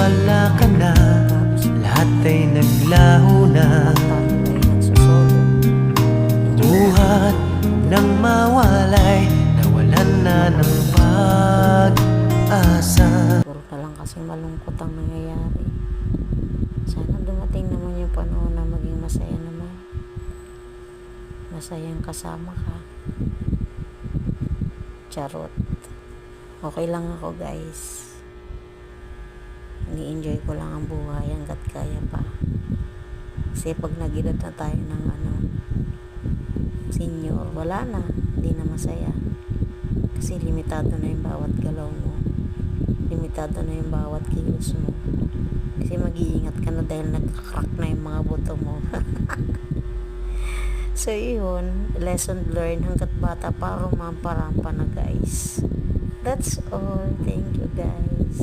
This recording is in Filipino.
wala ka na, lahat ay naglaho na. Buhat ng mawalay, nawalan na ng pag-asa. Puro na lang kasi malungkot ang nangyayari. Sana dumating naman yung panahon na maging masaya naman. Masayang kasama ka. Charot. Okay lang ako, guys. Ini-enjoy ko lang ang buhay hanggat kaya pa. Kasi pag nag-edad na tayo ng senior, wala na. Hindi na masaya. Kasi limitado na yung bawat galaw mo. Limitado na yung bawat kilos mo. Kasi mag-iingat ka na dahil nagka-crack na yung mga buto mo. So yun, lesson learned, hanggat bata pa, rumampa-rampa na, guys. That's all. Thank you, guys.